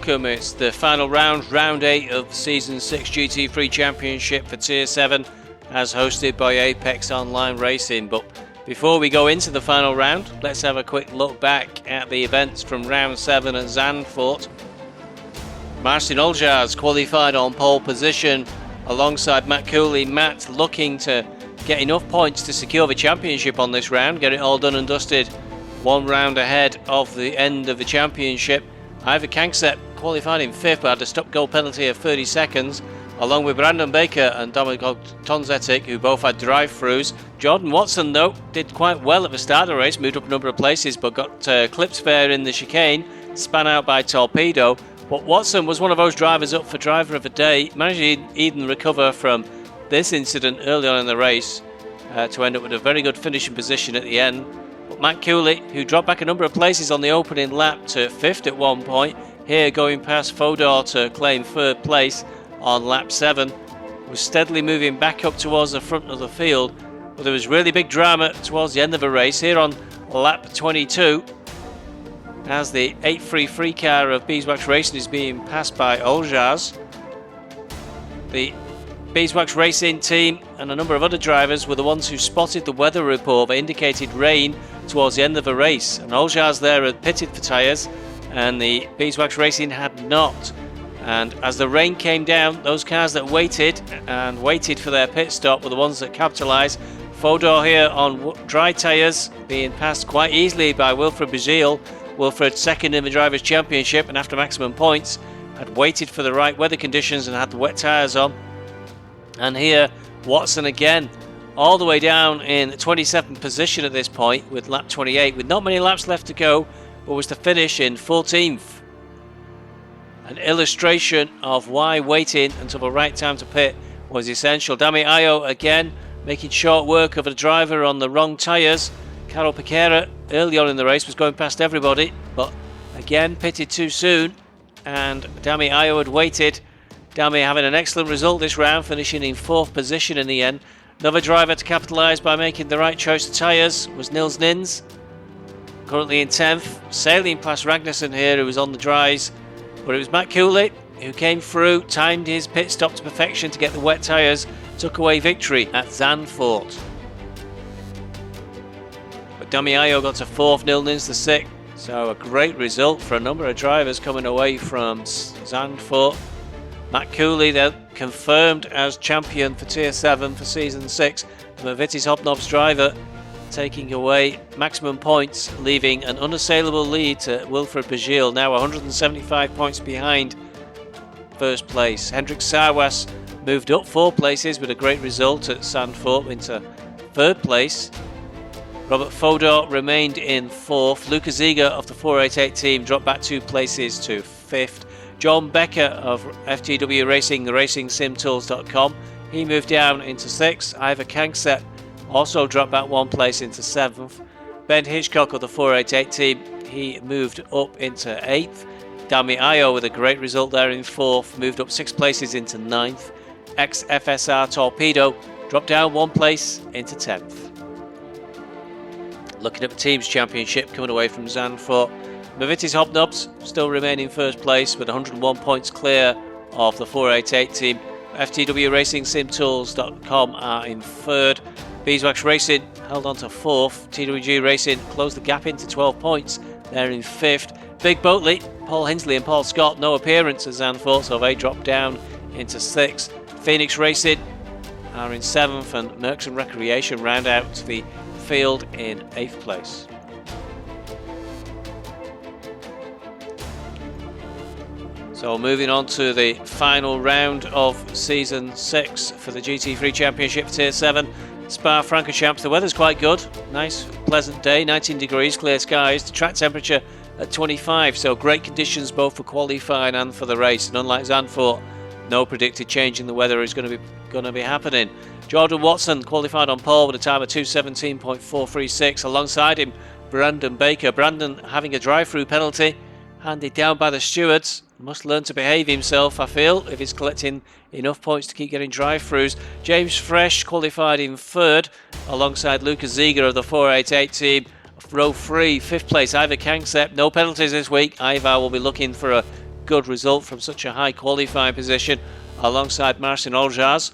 welcome. It's the final round, round 8 of the Season 6 GT3 Championship for Tier 7, as hosted by Apex Online Racing. But before we go into the final round, let's have a quick look back at the events from round 7 at Zandvoort. Martin Olgers qualified on pole position alongside Matt Cooley. Matt looking to get enough points to secure the championship on this round, get it all done and dusted one round ahead of the end of the championship. Ivor Kanksepp qualified in 5th but had a stop-go penalty of 30 seconds, along with Brandon Baker and Dominic Tonzetic, who both had drive-throughs. Jordan Watson, though, did quite well at the start of the race, moved up a number of places, but got clipped there in the chicane, span out by Torpedo. But Watson was one of those drivers up for driver of the day, managed to even recover from this incident early on in the race to end up with a very good finishing position at the end. But Matt Cooley, who dropped back a number of places on the opening lap to 5th at one point, here going past Fodor to claim 3rd place on lap 7, was steadily moving back up towards the front of the field. But there was really big drama towards the end of the race here on lap 22, as the 833 car of Beeswax Racing is being passed by Olgers. The Beeswax Racing team and a number of other drivers were the ones who spotted the weather report that indicated rain towards the end of the race, and Olgers there had pitted for tyres and the Beeswax Racing had not. And as the rain came down, those cars that waited for their pit stop were the ones that capitalised. Fodor here on dry tyres, being passed quite easily by Wilfred Brazil. Wilfred second in the Drivers' Championship, and after maximum points had waited for the right weather conditions and had the wet tyres on. And here Watson again, all the way down in 27th position at this point with lap 28, with not many laps left to go, but was to finish in 14th. An illustration of why waiting until the right time to pit was essential. Dami Ayo again making short work of a driver on the wrong tyres. Carol Piquera early on in the race was going past everybody, but again pitted too soon, and Dami Ayo had waited. Dami having an excellent result this round, finishing in 4th position in the end. Another driver to capitalise by making the right choice of tyres was Nils Nyns, currently in 10th, sailing past Ragnarsson here, who was on the dries. But it was Matt Cooley who came through, timed his pit stop to perfection to get the wet tyres, took away victory at Zandvoort. But Dami Ayo got to 4th, Nils Nyns the 6th, so a great result for a number of drivers coming away from Zandvoort. Matt Cooley then confirmed as champion for Tier 7 for Season 6. The Vitis Hobnob's driver taking away maximum points, leaving an unassailable lead to Wilfred Brazil, now 175 points behind first place. Hendrik Sarwas moved up 4 places with a great result at Zandvoort into 3rd place. Robert Fodor remained in 4th. Luca Ziga of the 488 team dropped back 2 places to 5th. John Becker of FTW Racing, RacingSimTools.com, he moved down into 6th. Ivor Kanksepp also dropped back 1 place into 7th. Ben Hitchcock of the 488 team, he moved up into 8th. Dami Ayo with a great result there in 4th, moved up 6 places into 9th. Ex-FSR Torpedo dropped down 1 place into 10th. Looking at the Teams Championship coming away from Zandvoort, Vitis Hobnobs still remain in 1st place with 101 points clear of the 488 team. FTW Racing SimTools.com are in 3rd. Beeswax Racing held on to 4th. TWG Racing closed the gap into 12 points. They're in 5th. Big Boatley, Paul Hinsley and Paul Scott, no appearance at Zandvoort, so they dropped down into 6th. Phoenix Racing are in 7th, and Mercs and Recreation round out the field in 8th place. So moving on to the final round of Season 6 for the GT3 Championship Tier 7. Spa Francorchamps, the weather's quite good. Nice, pleasant day, 19 degrees, clear skies. The track temperature at 25, so great conditions both for qualifying and for the race. And unlike Zandvoort, no predicted change in the weather is going to be happening. Jordan Watson qualified on pole with a time of 2:17.436. Alongside him, Brandon Baker. Brandon having a drive-through penalty handed down by the stewards. Must learn to behave himself, I feel, if he's collecting enough points to keep getting drive-throughs. James Fresh qualified in 3rd, alongside Lucas Ziga of the 488 team. Row 3, 5th place, Ivor Kanksepp. No penalties this week. Ivor will be looking for a good result from such a high qualifying position alongside Marcin Oljas.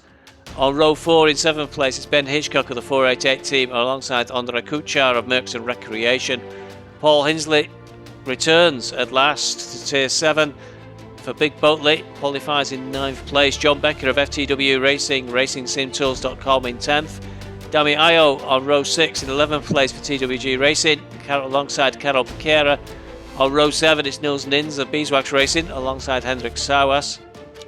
On row 4 in 7th place, it's Ben Hitchcock of the 488 team alongside Ondrej Kuchar of Merckx and Recreation. Paul Hinsley returns at last to Tier 7 for Big Boatley, qualifies in 9th place. John Becker of FTW Racing, RacingSimTools.com in 10th. Dami Ayo on row 6 in 11th place for TWG Racing, alongside Karol Pereira. On row 7 it's Nils Nyns of Beeswax Racing alongside Hendrik Sauers.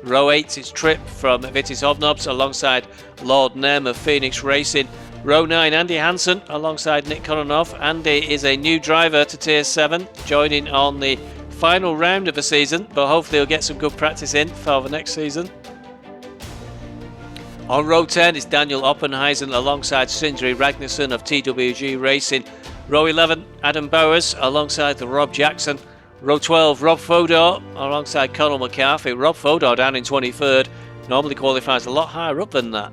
Row 8 it's Trip from Vitis Hobnobs alongside Lord Nem of Phoenix Racing. Row 9 Andy Hansen alongside Nick Koronov. Andy is a new driver to Tier 7, joining on the final round of the season, but hopefully he'll get some good practice in for the next season. On row 10 is Daniel Oppenheisen alongside Sindri Ragnarsson of TWG Racing. Row 11 Adam Bowers alongside the Rob Jackson. Row 12 Rob Fodor alongside Conor McCarthy. Rob Fodor down in 23rd, normally qualifies a lot higher up than that.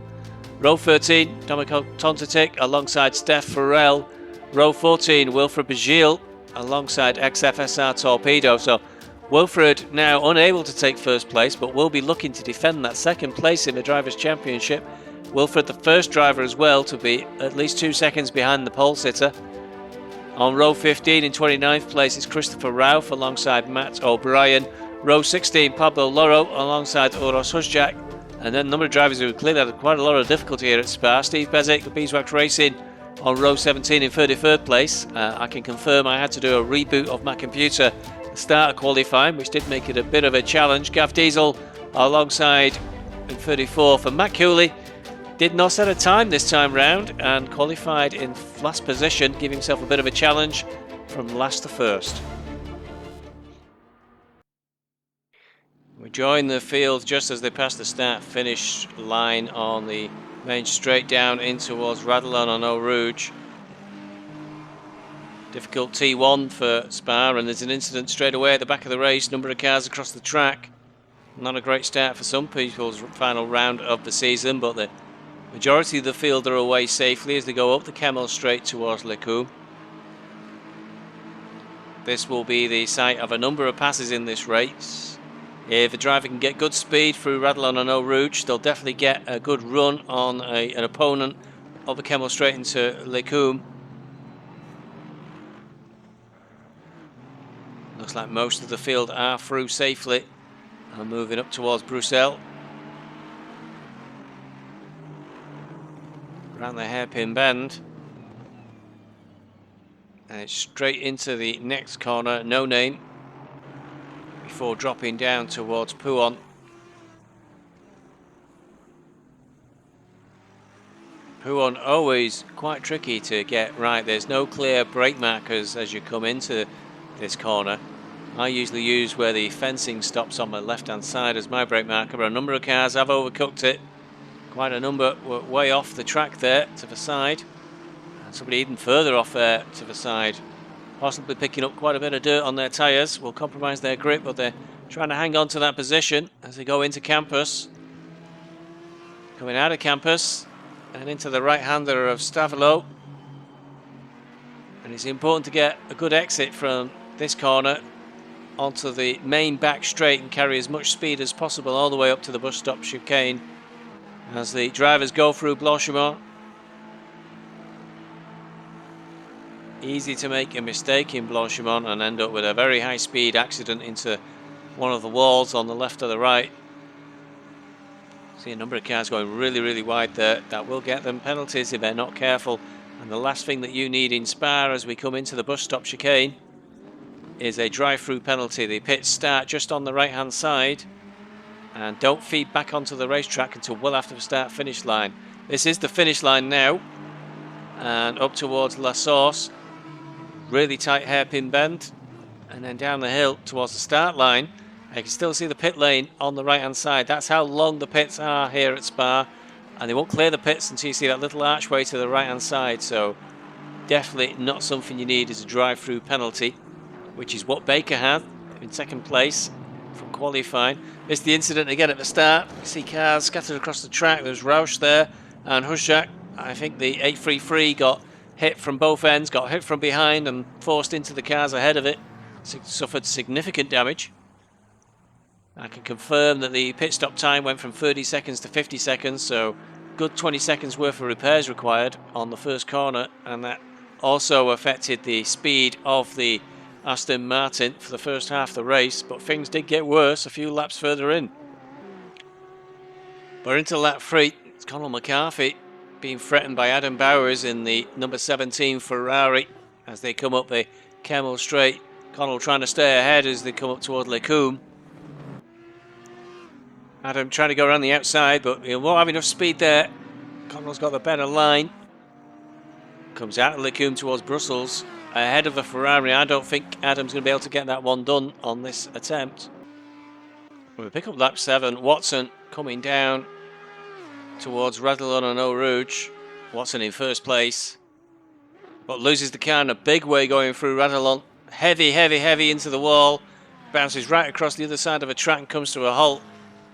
Row 13 Dominic Tontatic alongside Steph Farrell. Row 14 Wilfred Bagil alongside XFSR Torpedo. So Wilfred now unable to take first place, but will be looking to defend that second place in the Drivers' Championship. Wilfred the first driver as well to be at least 2 seconds behind the pole sitter. On row 15 in 29th place is Christopher Rauff alongside Matt O'Brien. Row 16 Pablo Loro alongside Uros Husjak. And then a number of drivers who clearly had quite a lot of difficulty here at Spa. Steve Bezic of Beeswax Racing on row 17 in 33rd place. I can confirm I had to do a reboot of my computer at the start of qualifying, which did make it a bit of a challenge. Gav Diesel alongside in 34th, and Matt Cooley did not set a time this time round and qualified in last position, giving himself a bit of a challenge from last to first. We join the field just as they pass the start-finish line on the main straight down in towards Radillon on Eau Rouge. Difficult T1 for Spa, and there's an incident straight away at the back of the race. Number of cars across the track. Not a great start for some people's final round of the season, but the majority of the field are away safely as they go up the Camel straight towards Lecombe. This will be the site of a number of passes in this race. If a driver can get good speed through Radillon and Eau Rouge, they'll definitely get a good run on an opponent of the Camel straight into Lecombe. Looks like most of the field are through safely and moving up towards Bruxelles. Around the hairpin bend. And it's straight into the next corner, No Name, before dropping down towards Pouon. Pouon always quite tricky to get right. There's no clear brake markers as you come into this corner. I usually use where the fencing stops on my left hand side as my brake marker, but a number of cars have overcooked it. Quite a number were way off the track there to the side, and somebody even further off there to the side, possibly picking up quite a bit of dirt on their tyres. Will compromise their grip, but they're trying to hang on to that position as they go into campus. Coming out of campus and into the right-hander of Stavelo. And it's important to get a good exit from this corner onto the main back straight and carry as much speed as possible all the way up to the bus stop chicane as the drivers go through Blanchimont. Easy to make a mistake in Blanchimont and end up with a very high speed accident into one of the walls on the left or the right. See a number of cars going really wide there. That will get them penalties if they're not careful. And the last thing that you need in Spa as we come into the bus stop chicane is a drive-through penalty. The pits start just on the right-hand side and don't feed back onto the racetrack until well after the start-finish line. This is the finish line now, and up towards La Source. Really tight hairpin bend, and then down the hill towards the start line. I can still see the pit lane on the right-hand side. That's how long the pits are here at Spa, and they won't clear the pits until you see that little archway to the right-hand side. So definitely not something you need as a drive-through penalty, which is what Baker had in second place from qualifying. Missed the incident again at the start. You see cars scattered across the track. There's Roush there and Husjak. I think the 833 got hit from both ends, got hit from behind and forced into the cars ahead of it. Suffered significant damage. I can confirm that the pit stop time went from 30 seconds to 50 seconds, so good 20 seconds worth of repairs required on the first corner, and that also affected the speed of the Aston Martin for the first half of the race, but things did get worse a few laps further in. We're into lap 3. It's Conor McCarthy being threatened by Adam Bowers in the number 17 Ferrari as they come up the Kemmel Straight. Conor trying to stay ahead as they come up toward Lecombe. Adam trying to go around the outside, but he won't have enough speed there. Conor's got the better line. Comes out of Lecombe towards Brussels ahead of the Ferrari. I don't think Adam's going to be able to get that one done on this attempt. We pick up lap 7. Watson coming down towards Radillon and Eau Rouge. Watson in first place, but loses the car in a big way going through Radillon. Heavy into the wall. Bounces right across the other side of a track and comes to a halt.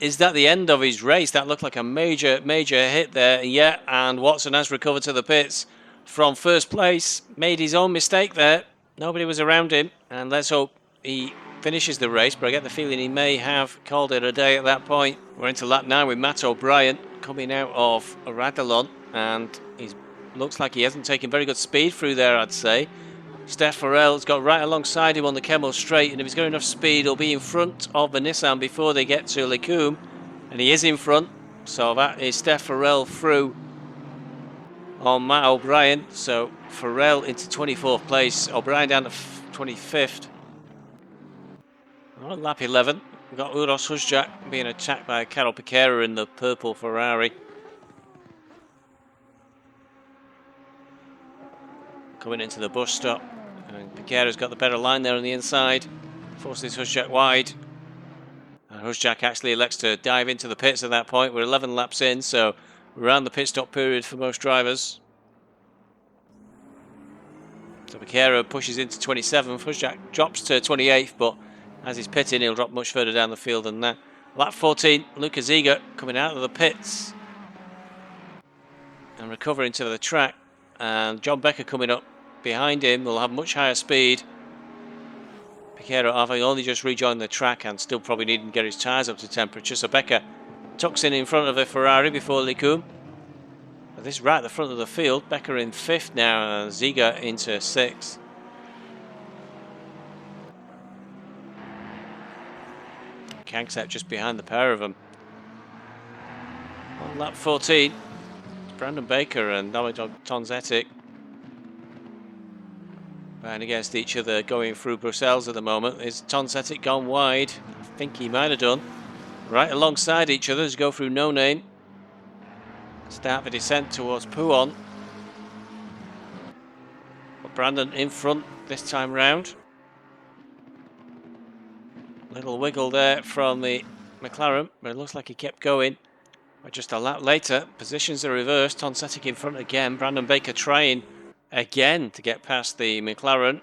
Is that the end of his race? That looked like a major hit there. Yeah, and Watson has recovered to the pits from first place. Made his own mistake there. Nobody was around him, and let's hope he finishes the race, but I get the feeling he may have called it a day at that point. We're into lap 9 with Matt O'Brien coming out of Radillon, and he looks like he hasn't taken very good speed through there, I'd say. Steph Farrell's got right alongside him on the Kemmel Straight, and if he's got enough speed, he'll be in front of the Nissan before they get to Lecombe, and he is in front. So that is Steph Farrell through on Matt O'Brien. So Farrell into 24th place, O'Brien down to 25th. On lap 11, we've got Uros Huzjak being attacked by Carol Piquera in the purple Ferrari. Coming into the bus stop, and Piquera's got the better line there on the inside, forces Huzjak wide, and Huzjak actually elects to dive into the pits at that point. We're 11 laps in, so we're around the pit stop period for most drivers. So Piquera pushes into 27th, Huzjak drops to 28th, but as he's pitting, he'll drop much further down the field than that. Lap 14, Luca Ziga coming out of the pits and recovering to the track, and John Becker coming up behind him will have much higher speed. Piquera having only just rejoined the track and still probably needing to get his tyres up to temperature, so Becker tucks in front of a Ferrari before Lecombe. This is right at the front of the field. Becker in 5th now, and Ziga into 6th. Kanksepp just behind the pair of them. On lap 14, Brandon Baker and Noah Tonzetic going against each other going through Brussels at the moment. Is Tonzetic gone wide? I think he might have done. Right alongside each other as go through No Name. Start the descent towards Pouon. But Brandon in front this time round. Little wiggle there from the McLaren, but it looks like he kept going. But just a lap later, positions are reversed. Tonzetic in front again. Brandon Baker trying again to get past the McLaren.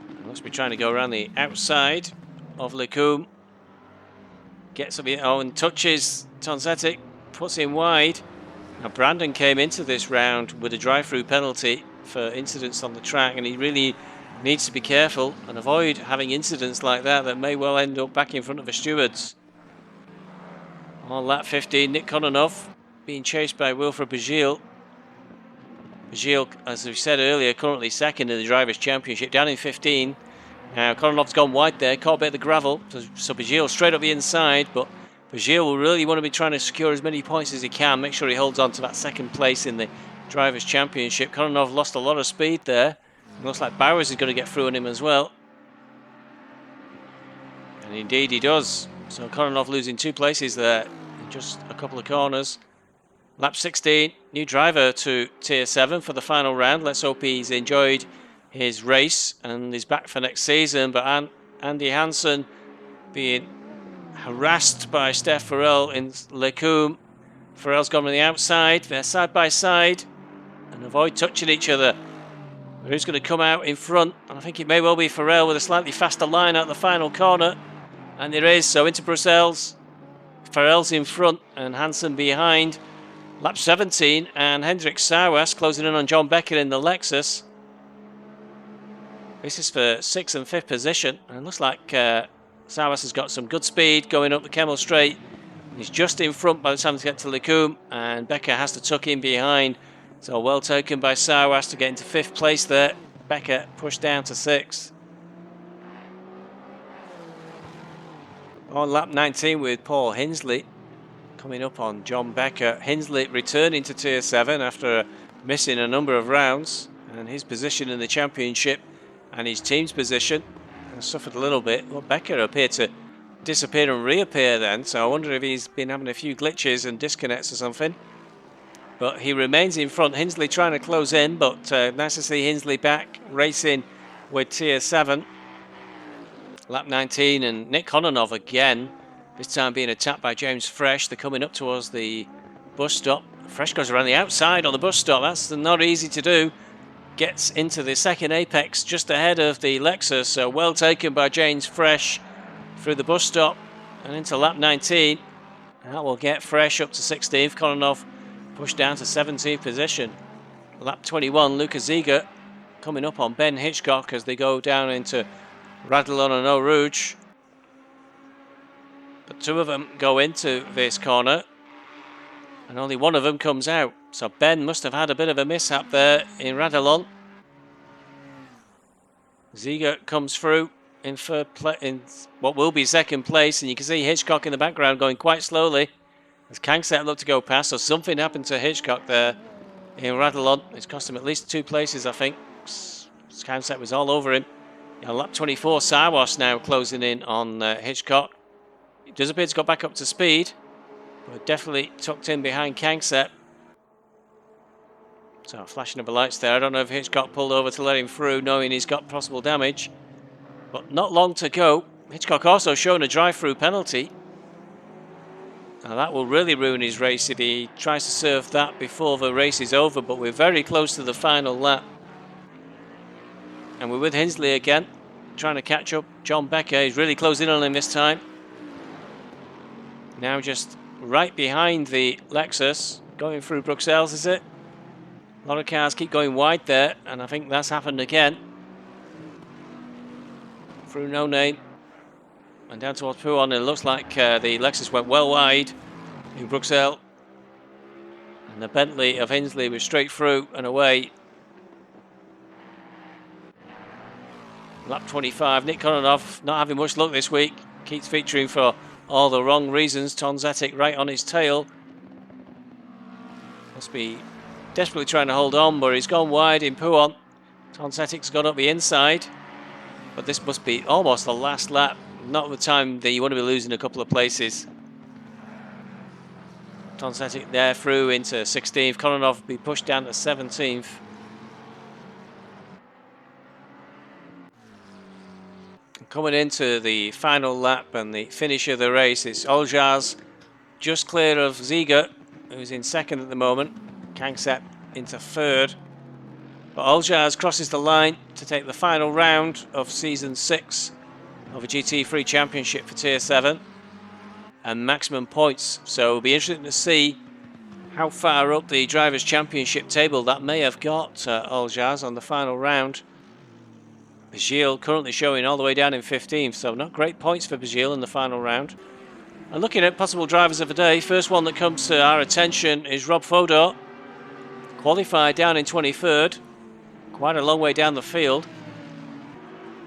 He must be trying to go around the outside of Lecombe. Gets up and touches Tonzetic, puts him wide. Now Brandon came into this round with a drive-through penalty for incidents on the track, and he really needs to be careful and avoid having incidents like that may well end up back in front of the stewards. On lap 15, Nick Kononov being chased by Wilfred Bajil. Bajil, as we said earlier, currently 2nd in the Drivers' Championship, down in 15. Now Kononov's gone wide there, caught a bit of the gravel, so Bajil straight up the inside, but Bajil will really want to be trying to secure as many points as he can, make sure he holds on to that 2nd place in the Drivers' Championship. Kononov lost a lot of speed there. It looks like Bowers is going to get through on him as well. And indeed he does. So Kononov losing 2 places there in just a couple of corners. Lap 16, new driver to Tier 7 for the final round. Let's hope he's enjoyed his race and is back for next season. But Andy Hansen being harassed by Steph Farrell in Lecombe. Farrell's gone on the outside. They're side by side and avoid touching each other. Who's going to come out in front? I think it may well be Farrell with a slightly faster line out the final corner. And there is, so into Brussels. Farrell's in front and Hansen behind. Lap 17, and Hendrik Sauers closing in on John Becker in the Lexus. This is for 6th and 5th position, and it looks like Sauers has got some good speed going up the Kemmel Straight. He's just in front by the time to get to Lecombe, and Becker has to tuck in behind. So well taken by Sauers to get into 5th place there. Becker pushed down to 6th. On lap 19 with Paul Hinsley coming up on John Becker. Hinsley returning to Tier 7 after missing a number of rounds, and his position in the championship and his team's position has suffered a little bit. Well, Becker appeared to disappear and reappear then, so I wonder if he's been having a few glitches and disconnects or something. But he remains in front. Hinsley trying to close in, but nice to see Hinsley back racing with Tier 7. Lap 19, and Nick Kononov again, this time being attacked by James Fresh. They're coming up towards the bus stop. Fresh goes around the outside on the bus stop. That's not easy to do. Gets into the second apex just ahead of the Lexus. So well taken by James Fresh through the bus stop and into lap 19. That will get Fresh up to 16th. Kononov pushed down to 17th position. Lap 21, Luca Ziga coming up on Ben Hitchcock as they go down into Radlon and Eau Rouge. But 2 of them go into this corner and only 1 of them comes out. So Ben must have had a bit of a mishap there in Radlon. Ziga comes through in what will be 2nd place, and you can see Hitchcock in the background going quite slowly as Kangset looked to go past. So something happened to Hitchcock there in Radlon. It's cost him at least 2 places, I think. Kangset was all over him. On lap 24, Sarwas now closing in on Hitchcock. He does appear to go back up to speed, but definitely tucked in behind Kangset. So flashing of the lights there. I don't know if Hitchcock pulled over to let him through, knowing he's got possible damage. But not long to go. Hitchcock also shown a drive-through penalty. Now that will really ruin his race if he tries to serve that before the race is over, but we're very close to the final lap. And we're with Hinsley again, trying to catch up. John Becker, he's really closing in on him this time. Now just right behind the Lexus, going through Bruxelles, is it? A lot of cars keep going wide there, and I think that's happened again. Through No Name and down towards Pouhon. It looks like the Lexus went well wide in Bruxelles, and the Bentley of Hinsley was straight through and away. Lap 25, Nick Kononov not having much luck this week. Keeps featuring for all the wrong reasons. Tonzetic right on his tail. Must be desperately trying to hold on, but he's gone wide in Pouhon. Tonzetic's gone up the inside. But this must be almost the last lap. Not the time that you want to be losing a couple of places. Tonzetic there through into 16th. Kononov will be pushed down to 17th. Coming into the final lap and the finish of the race, it's Oljaz just clear of Ziga, who's in 2nd at the moment. Kangset into 3rd. But Oljaz crosses the line to take the final round of Season 6 of a GT3 Championship for Tier 7 and maximum points. So it'll be interesting to see how far up the Drivers' Championship table that may have got Oljaz on the final round. Bagil currently showing all the way down in 15th, so not great points for Bagil in the final round. And looking at possible drivers of the day, first one that comes to our attention is Rob Fodor. Qualified down in 23rd, quite a long way down the field.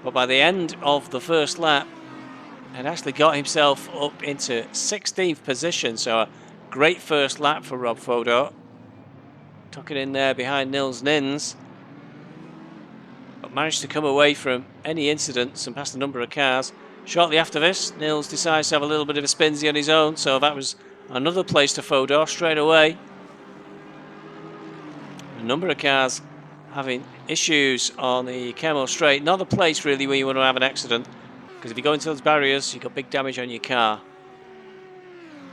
But by the end of the first lap, had actually got himself up into 16th position, so a great first lap for Rob Fodor. Tucking in there behind Nils Nyns. But managed to come away from any incidents and past a number of cars. Shortly after this, Nils decides to have a little bit of a spinsy on his own, so that was another place to Fodor straight away. A number of cars having issues on the Kemmel Straight. Not the place really where you want to have an accident, because if you go into those barriers, you've got big damage on your car.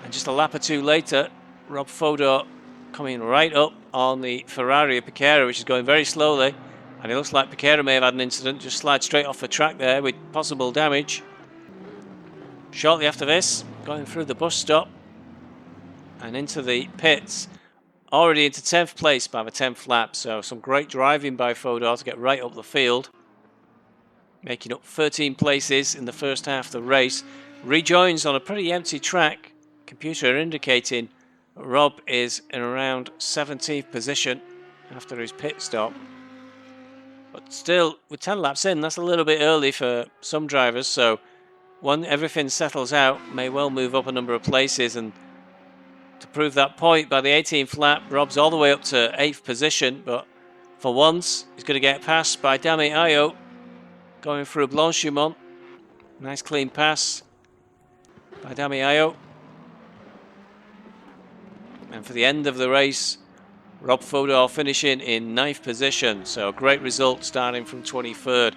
And just a lap or two later, Rob Fodor coming right up on the Ferrari of Piquera, which is going very slowly. And it looks like Piquera may have had an incident, just slide straight off the track there with possible damage. Shortly after this, going through the bus stop and into the pits, already into 10th place by the 10th lap. So some great driving by Fodor to get right up the field. making up 13 places in the first half of the race. Rejoins on a pretty empty track. Computer indicating Rob is in around 17th position after his pit stop. But still, with 10 laps in, that's a little bit early for some drivers, so when everything settles out, may well move up a number of places. And to prove that point, by the 18th lap, Rob's all the way up to 8th position, but for once, he's going to get passed by Dami Ayo, going through Blanchimont. Nice clean pass by Dami Ayo. And for the end of the race, Rob Fodor finishing in 9th position, so a great result starting from 23rd.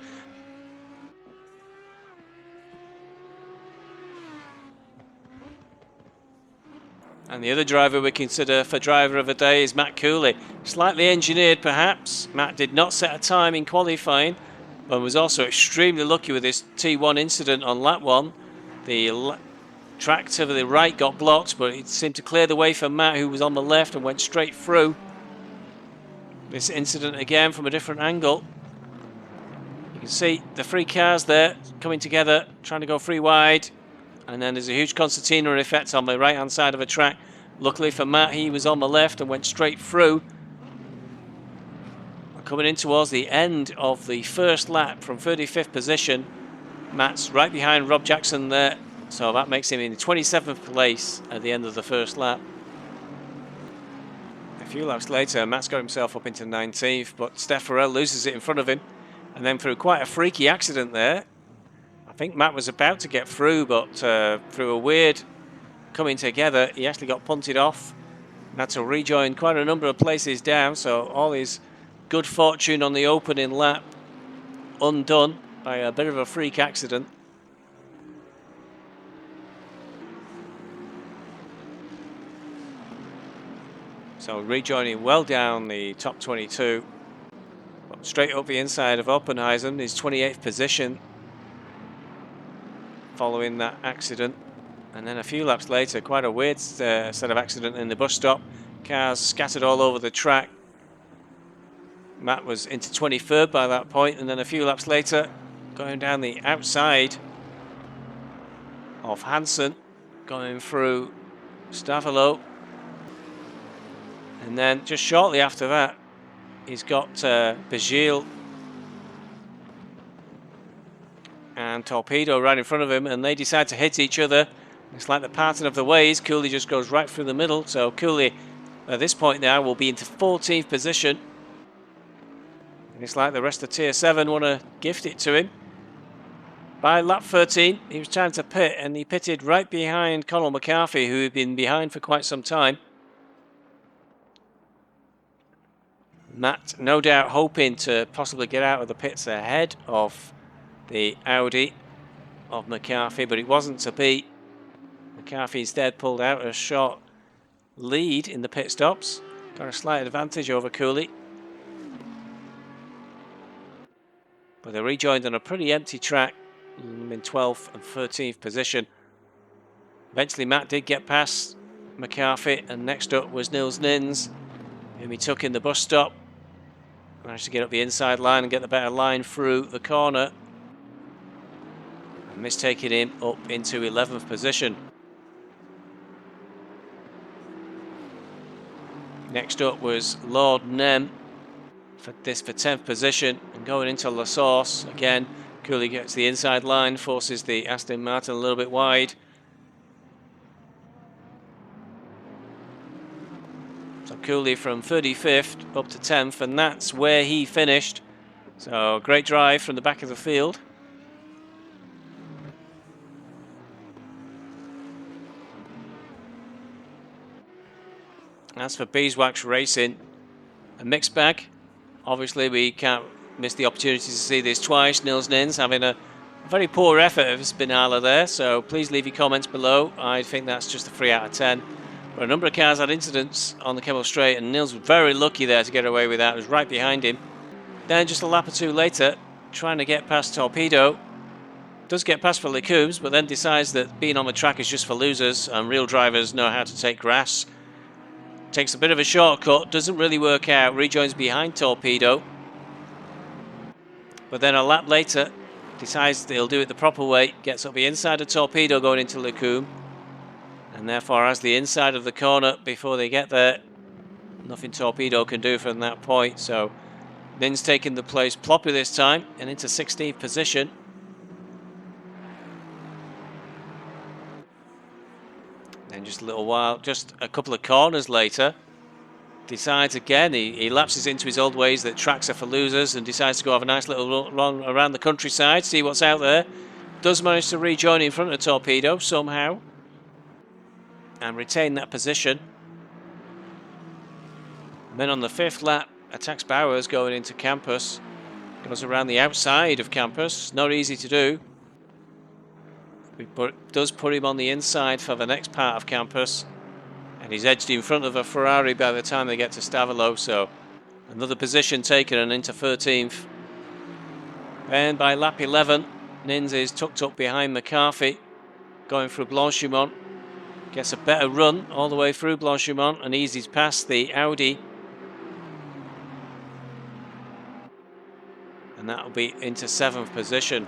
And the other driver we consider for driver of the day is Matt Cooley. Slightly engineered perhaps. Matt did not set a time in qualifying, but was also extremely lucky with this T1 incident on lap 1. The track to the right got blocked, but it seemed to clear the way for Matt, who was on the left and went straight through. This incident again from a different angle. You can see the three cars there coming together, trying to go three wide. And then there's a huge concertina effect on the right hand side of the track. Luckily for Matt, he was on the left and went straight through. Coming in towards the end of the first lap from 35th position, Matt's right behind Rob Jackson there, so that makes him in 27th place at the end of the first lap. A few laps later, Matt's got himself up into 19th, but Steph Farrell loses it in front of him, and then through quite a freaky accident there, I think Matt was about to get through, but through a weird coming together, he actually got punted off and had to rejoin quite a number of places down, so all his good fortune on the opening lap undone by a bit of a freak accident. So rejoining well down the top 22, but straight up the inside of Oppenheisen, his 28th position following that accident. And then a few laps later, quite a weird set of accident in the bus stop. Cars scattered all over the track. Matt was into 23rd by that point, and then a few laps later, going down the outside of Hansen, going through Stavelo. And then just shortly after that, he's got Bagil and Torpedo right in front of him, and they decide to hit each other. It's like the parting of the ways. Cooley just goes right through the middle, so Cooley at this point now will be into 14th position. And it's like the rest of Tier 7 want to gift it to him. By lap 13, he was trying to pit, and he pitted right behind Conor McCarthy, who had been behind for quite some time. Matt, no doubt, hoping to possibly get out of the pits ahead of the Audi of McCarthy, but it wasn't to be. McCarthy instead pulled out a short lead in the pit stops, got a slight advantage over Cooley. But they rejoined on a pretty empty track in 12th and 13th position. Eventually Matt did get past McCarthy, and next up was Nils Nyns, whom he took in the bus stop. Managed to get up the inside line and get the better line through the corner. And mistaking him up into 11th position. Next up was Lord Nem for 10th position, and going into La Source again. Cooley gets the inside line, forces the Aston Martin a little bit wide. So Cooley from 35th up to 10th, and that's where he finished. So great drive from the back of the field. As for Beeswax Racing, a mixed bag. Obviously we can't miss the opportunity to see this twice. Nils Nyns having a very poor effort of Spinala there, so please leave your comments below. I think that's just a 3 out of 10. But a number of cars had incidents on the Kemmel Straight, and Nils was very lucky there to get away with that. It was right behind him. Then just a lap or two later, trying to get past Torpedo. Does get past for Lecoombs, but then decides that being on the track is just for losers, and real drivers know how to take grass. Takes a bit of a shortcut, doesn't really work out, rejoins behind Torpedo. But then a lap later, decides that he'll do it the proper way, gets up the inside of Torpedo going into Lecombe, and therefore has the inside of the corner before they get there. Nothing Torpedo can do from that point, so Nyns taking the place ploppy this time and into 16th position. Then just a little while, just a couple of corners later, decides again, he lapses into his old ways that tracks are for losers and decides to go have a nice little run around the countryside, see what's out there. Does manage to rejoin in front of Torpedo somehow and retain that position. And then on the 5th lap, attacks Bowers going into Campus. Goes around the outside of Campus, not easy to do. Does put him on the inside for the next part of Campus. And he's edged in front of a Ferrari by the time they get to Stavolo, so another position taken and into 13th. And by lap 11, Nyns is tucked up behind McCarthy, going through Blanchimont. Gets a better run all the way through Blanchimont and eases past the Audi. And that'll be into 7th position.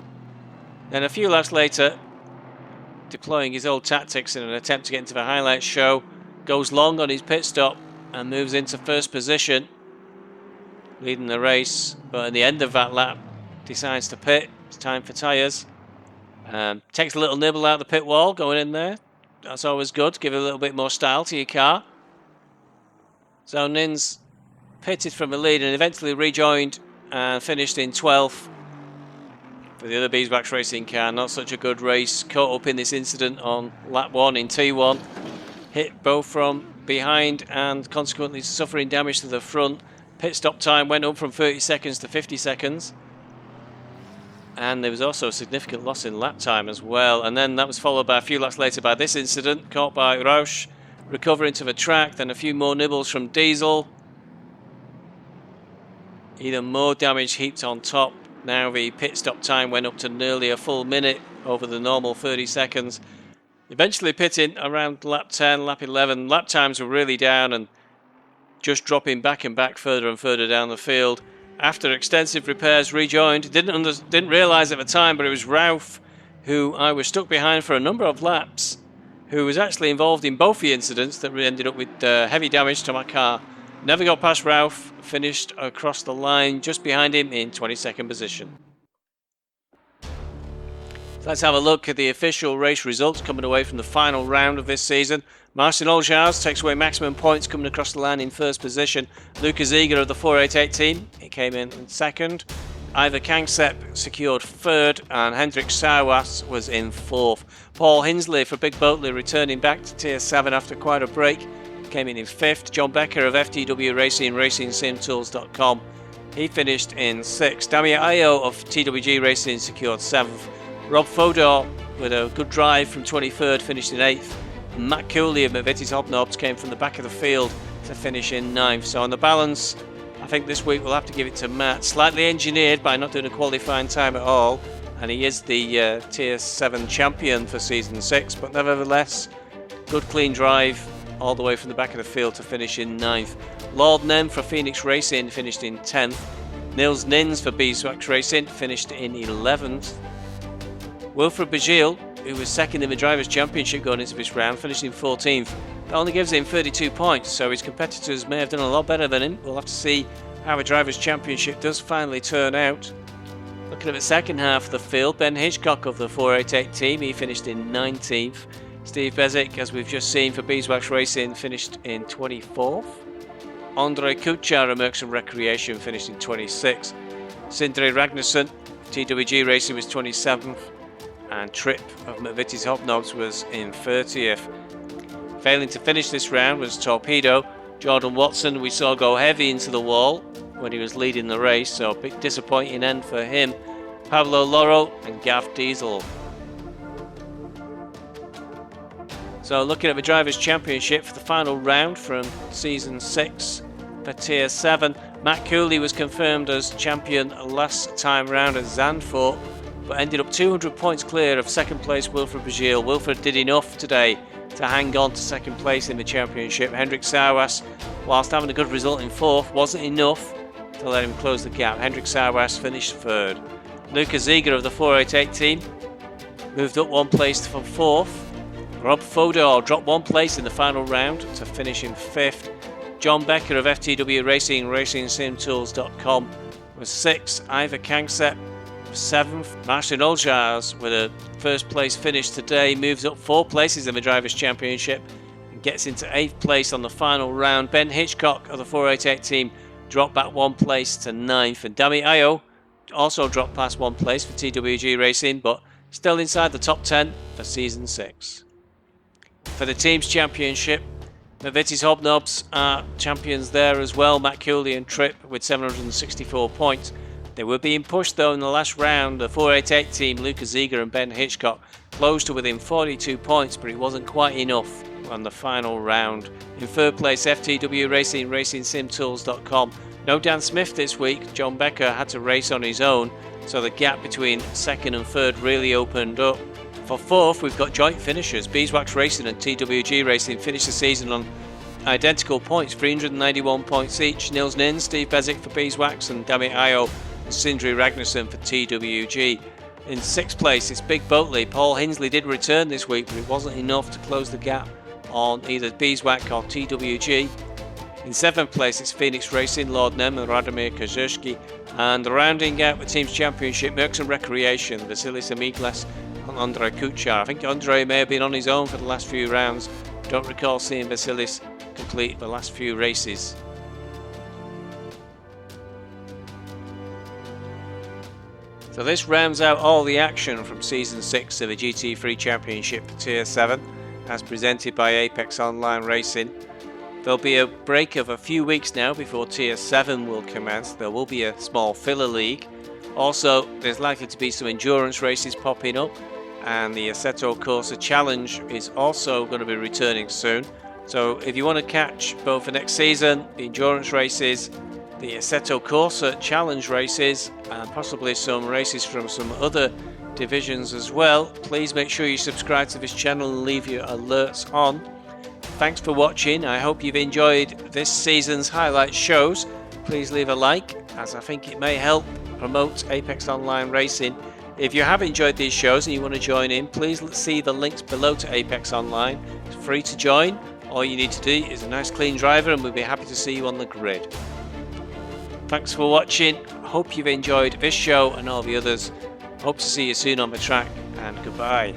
Then a few laps later, deploying his old tactics in an attempt to get into the highlights show, goes long on his pit stop and moves into 1st position, leading the race. But at the end of that lap, decides to pit. It's time for tyres. Takes a little nibble out of the pit wall going in there. That's always good. Give a little bit more style to your car. So Nyns pitted from the lead and eventually rejoined and finished in 12th for the other Beeswax racing car. Not such a good race. Caught up in this incident on lap 1 in T1. Hit both from behind and consequently suffering damage to the front. Pit stop time went up from 30 seconds to 50 seconds. And there was also a significant loss in lap time as well. And then that was followed by a few laps later by this incident. Caught by Roush. Recovering to the track. Then a few more nibbles from Diesel. Even more damage heaped on top. Now the pit stop time went up to nearly a full minute over the normal 30 seconds. Eventually pitting around lap 10, lap 11. Lap times were really down and just dropping back and back further and further down the field. After extensive repairs, rejoined. Didn't realise at the time, but it was Ralph, who I was stuck behind for a number of laps, who was actually involved in both the incidents that ended up with heavy damage to my car. Never got past Ralph, finished across the line just behind him in 22nd position. So let's have a look at the official race results coming away from the final round of this season. Marcin Oljars takes away maximum points coming across the line in 1st position. Lucas Eager of the 488 team, he came in 2nd. Ivor Kangsep secured 3rd and Hendrik Sauwas was in 4th. Paul Hinsley for Big Boatley returning back to Tier 7 after quite a break. Came in 5th. John Becker of FTW Racing, RacingSimTools.com. He finished in 6th. Damir Ayo of TWG Racing secured 7th. Rob Fodor with a good drive from 23rd finished in 8th. And Matt Cooley of McVitie's Hobnobs came from the back of the field to finish in 9th. So on the balance, I think this week we'll have to give it to Matt. Slightly engineered by not doing a qualifying time at all. And he is the Tier 7 champion for Season 6. But nevertheless, good clean drive all the way from the back of the field to finish in 9th. Lord Nem for Phoenix Racing finished in 10th. Nils Nyns for Beeswax Racing finished in 11th. Wilfred Bagil, who was 2nd in the Drivers' Championship going into this round, finished in 14th. That only gives him 32 points, so his competitors may have done a lot better than him. We'll have to see how the Drivers' Championship does finally turn out. Looking at the second half of the field, Ben Hitchcock of the 488 team, he finished in 19th. Steve Bezic, as we've just seen for Beeswax Racing, finished in 24th. Andre Kuchar of Merckx & Recreation finished in 26th. Sindre Ragnarsson, TWG Racing, was 27th. And Tripp of McVitie's Hobnobs was in 30th. Failing to finish this round was Torpedo. Jordan Watson we saw go heavy into the wall when he was leading the race, so a big disappointing end for him. Pablo Loro and Gav Diesel. So looking at the Drivers' Championship for the final round from Season 6 for Tier 7, Matt Cooley was confirmed as champion last time round at Zandvoort, but ended up 200 points clear of 2nd place Wilfred Bagil. Wilfred did enough today to hang on to 2nd place in the championship. Hendrik Sauwas, whilst having a good result in 4th, wasn't enough to let him close the gap. Hendrik Sauwas finished 3rd. Luca Ziga of the 488 team moved up 1 place from 4th. Rob Fodor dropped 1 place in the final round to finish in 5th. John Becker of FTW Racing, RacingSimTools.com was 6th. Ivor Kangset 7th. Martin Oljars with a first place finish today moves up 4 places in the Drivers' Championship and gets into 8th place on the final round. Ben Hitchcock of the 488 team dropped back 1 place to 9th, and Dami Ayo also dropped past 1 place for TWG Racing, but still inside the top 10 for season 6. For the team's championship, McVitie's Hobnobs are champions there as well. Matt Cooley and Tripp with 764 points. They were being pushed though in the last round. The 488 team, Luca Ziga and Ben Hitchcock, close to within 42 points, but it wasn't quite enough on the final round. In 3rd place, FTW Racing, RacingSimTools.com. No Dan Smith this week. John Becker had to race on his own, so the gap between 2nd and 3rd really opened up. For 4th, we've got joint finishers. Beeswax Racing and TWG Racing finished the season on identical points, 391 points each. Nils Nyns, Steve Bezic for Beeswax, and Dami Ayo and Sindri Ragnarsson for TWG. In 6th place, it's Big Boatley. Paul Hinsley did return this week, but it wasn't enough to close the gap on either Beeswax or TWG. In 7th place, it's Phoenix Racing, Lord Nem and Radomir Kozerski. And rounding out the team's championship, Merckx and Recreation, Vasilis Amiglas and Andrei Kuchar. I think Andrei may have been on his own for the last few rounds. Don't recall seeing Vasilis complete the last few races. So this rounds out all the action from Season 6 of the GT3 Championship for Tier 7, as presented by Apex Online Racing. There'll be a break of a few weeks now before Tier 7 will commence. There will be a small filler league. Also, there's likely to be some endurance races popping up, and the Assetto Corsa Challenge is also going to be returning soon. So if you want to catch both the next season, the endurance races, the Assetto Corsa Challenge races, and possibly some races from some other divisions as well, please make sure you subscribe to this channel and leave your alerts on. Thanks for watching. I hope you've enjoyed this season's highlight shows. Please leave a like, as I think it may help promote Apex Online Racing. If you have enjoyed these shows and you want to join in, please see the links below to Apex Online. It's free to join. All you need to do is a nice clean driver and we'll be happy to see you on the grid. Thanks for watching. Hope you've enjoyed this show and all the others. Hope to see you soon on the track, and goodbye.